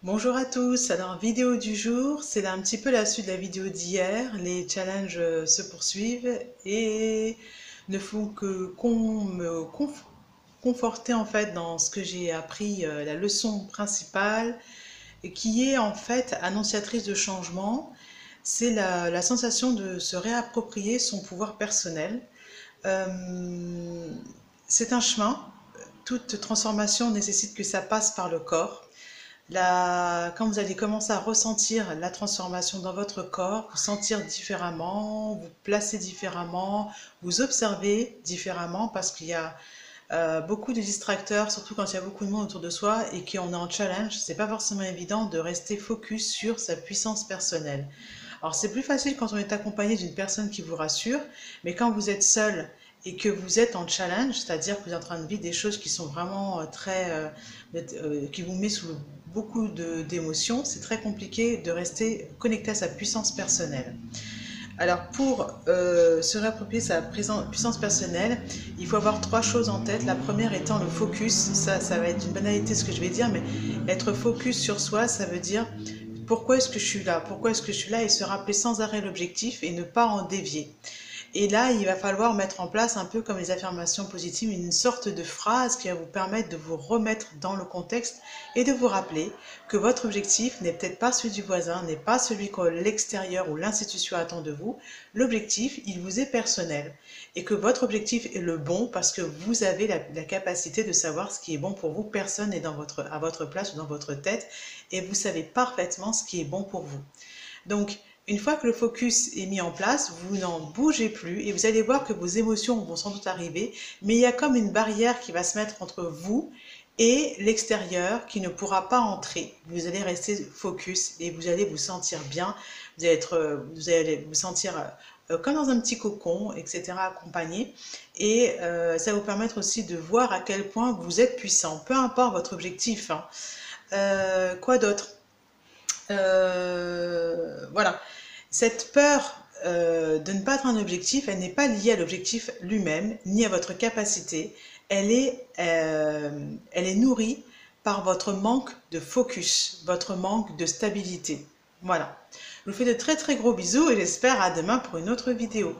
Bonjour à tous, alors vidéo du jour, c'est un petit peu la suite de la vidéo d'hier, les challenges se poursuivent et ne font que conforter en fait dans ce que j'ai appris, la leçon principale et qui est en fait annonciatrice de changement, c'est la sensation de se réapproprier son pouvoir personnel. Euh, c'est un chemin, toute transformation nécessite que ça passe par le corps. Quand vous allez commencer à ressentir la transformation dans votre corps, vous sentir différemment, vous placer différemment, vous observer différemment parce qu'il y a beaucoup de distracteurs, surtout quand il y a beaucoup de monde autour de soi et qu'on est en challenge, c'est pas forcément évident de rester focus sur sa puissance personnelle. Alors c'est plus facile quand on est accompagné d'une personne qui vous rassure, mais quand vous êtes seul et que vous êtes en challenge, c'est-à-dire que vous êtes en train de vivre des choses qui sont vraiment qui vous met sous beaucoup d'émotions, c'est très compliqué de rester connecté à sa puissance personnelle. Alors pour se réapproprier sa puissance personnelle, il faut avoir trois choses en tête. La première étant le focus. Ça va être une banalité ce que je vais dire, mais être focus sur soi, ça veut dire pourquoi est-ce que je suis là, pourquoi est-ce que je suis là et se rappeler sans arrêt l'objectif et ne pas en dévier. Et là, il va falloir mettre en place, un peu comme les affirmations positives, une sorte de phrase qui va vous permettre de vous remettre dans le contexte et de vous rappeler que votre objectif n'est peut-être pas celui du voisin, n'est pas celui que l'extérieur ou l'institution attend de vous. L'objectif, il vous est personnel et que votre objectif est le bon parce que vous avez la capacité de savoir ce qui est bon pour vous. Personne n'est à votre place ou dans votre tête et vous savez parfaitement ce qui est bon pour vous. Donc, une fois que le focus est mis en place, vous n'en bougez plus et vous allez voir que vos émotions vont sans doute arriver, mais il y a comme une barrière qui va se mettre entre vous et l'extérieur qui ne pourra pas entrer. Vous allez rester focus et vous allez vous sentir bien, vous allez vous sentir comme dans un petit cocon, etc., accompagné. Et ça va vous permettre aussi de voir à quel point vous êtes puissant, peu importe votre objectif, hein. Quoi d'autre? Voilà. Cette peur de ne pas atteindre un objectif, elle n'est pas liée à l'objectif lui-même, ni à votre capacité. Elle est nourrie par votre manque de focus, votre manque de stabilité. Voilà. Je vous fais de très très gros bisous et j'espère à demain pour une autre vidéo.